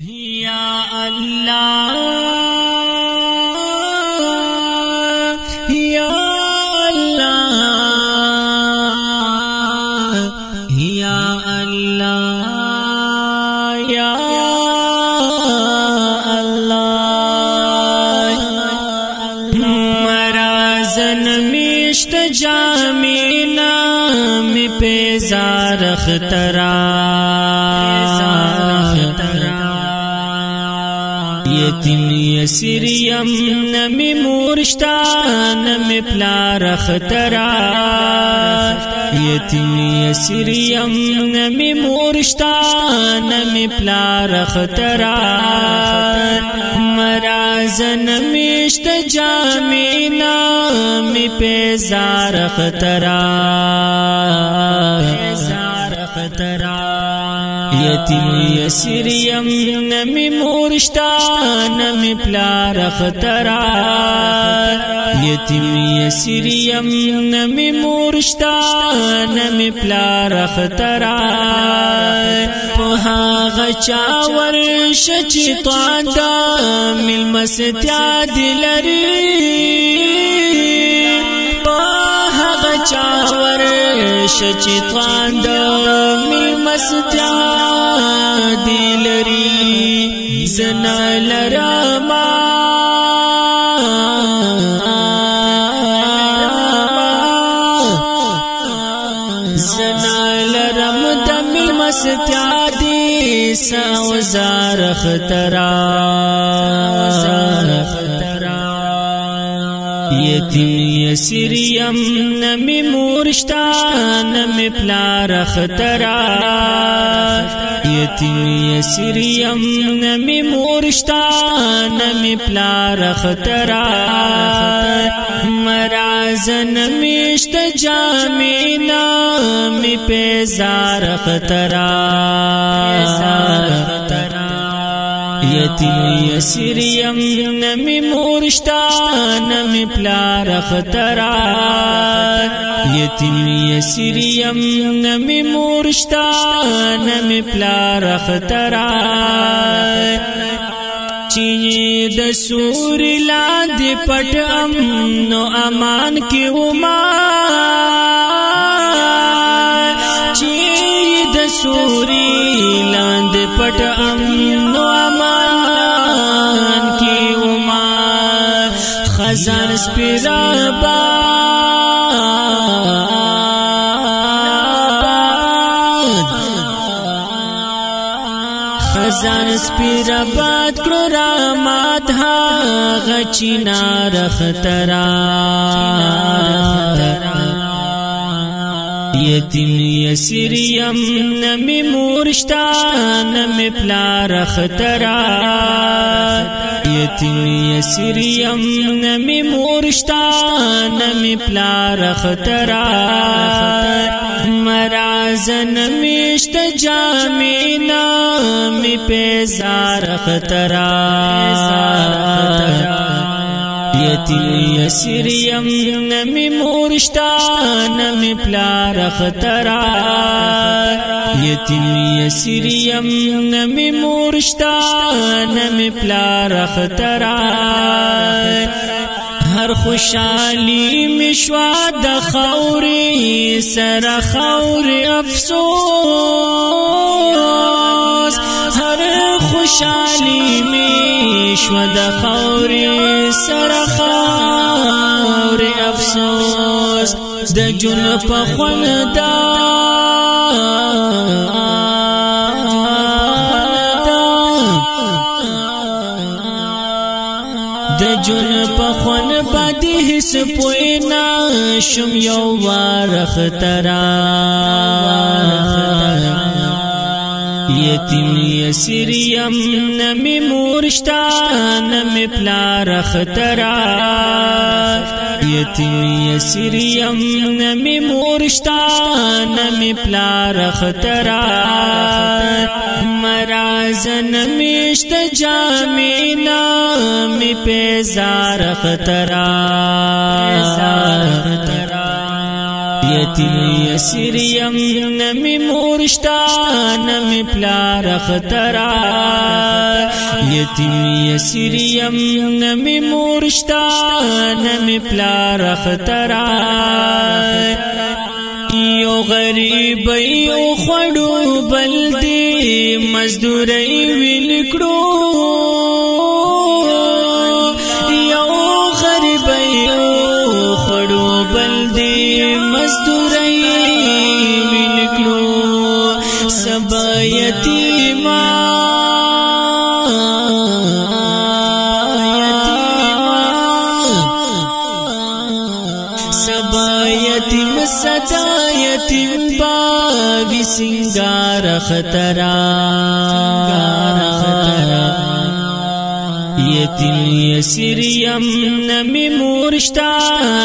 یا اللہ یا اللہ یا اللہ یا اللہ مرازن میشت جامینا می پیزار اخترا یتیم یسریم نمی مورشتا نمی پلار اخترا یتیم یسریم نمی مورشتا نمی پلار اخترا مرازن میشت جامینا می پیزار اخترا یتیم یسریم نمی مورشتا نمی پلار اخترا یتیم یسریم نمی مورشتا نمی پلار اخترا پوها غچاور شچی طاندا ملمستیا دلری پوها غچاور شچی طاندا ملمستیا دلری زنا لرما زنا لرم دم مستیا دی سوزار اخترا یتیم یسریم نمی مورشتا نمی پلار اخترا یتیم یسریم نمی مورشتا نمی پلار اخترا مرازن میشت جامینا می پیزار اخترا یتیم یسریم نمی مورشتا نمی پلار اخترا یتیم یسریم نمی مورشتا نمی پلار اخترا چی د سوری لاندې پټ امن و امان کې وما چی د سوری لاندې پټ امن و امان کې وما خزان سپیرا خزان سپیرا باد کرو رامات ها غچینا رخترا یتیم یسریم نمی مورشتا نمی پلار اخترا یتیم یسریم نمی مورشتا نمی پلار اخترا مرازن میشت جامینا می پیزار اخترا یتیم یسریم نمی مورشتا نمی پلار اخترا یتیم یسریم نمی مورشتا نمی پلار اخترا هر خوشحالی مشوا د خوري سر خوري افسوس هر خوشحالی مشوا د خوري سر خوري افسوس د جون په خوندا د جون په خون باندې هیڅ پوینا شم یو وار اخترا یتیم یسریم نمی مورشتا نمی پلار اخترا یتیم یسریم نمی مورشتا نمی پلار اخترا مرازن میشت جامینا می پیزار اخترا یتیم یسریم نمی مورشتا نمی پلار اخترا یتیم یسریم نمی مورشتا نمی پلار اخترا یو غریب یو خړو بلدی مزدوری ویلکړو یو غریب یو خړو بلدی مزدوری ویلکړو سبا یتیما یتیم صدا یتیم باوی سنگار خطرا یتیم یسریم نمی مورشتا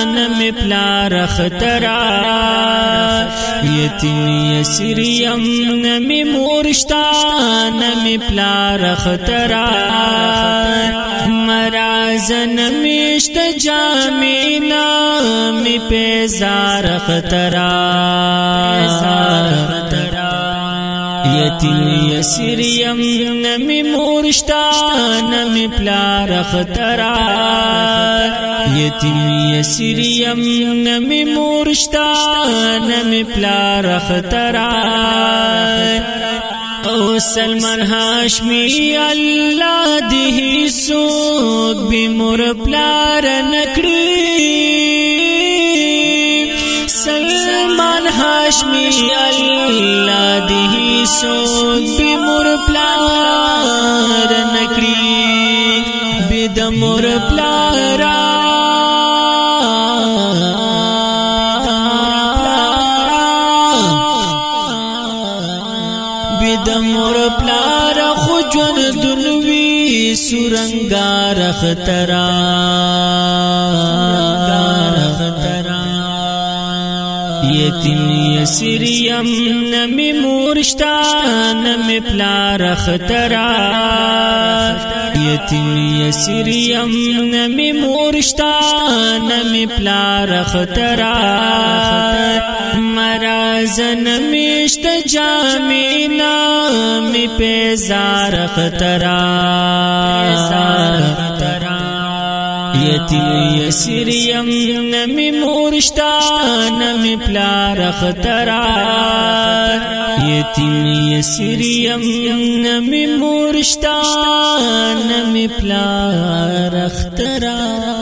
نمی پلار خطرا یتیم یسریم نمی مورشتا نمی پلار خطرا مراز نمیشت جامینا می پیزار خطرا یتیم یسریم نمی مورشتا نمی پلار خطرا یتیم یسریم نمی مورشتا نمی پلار خطرا او سلمان هاشمی اللہ دی سوک بی مور پلار نکڑی سلمان هاشمی اللہ دی سوک بی مور پلار نکڑی بی د مور پلارا د مور پلار خو جون دنوی سورنگار خطرا یتیم یسریم نمی مورشتا نمی پلار خطرا یتیم یسریم نمی مورشتا نمی پلار خطرا مراز نمیشت جامینا می پیزار خطرا یتیم یسریم نمی مورشتا نمی پلار خطرا یتیم یسریم نمی مورشتا نمی پلار خطرا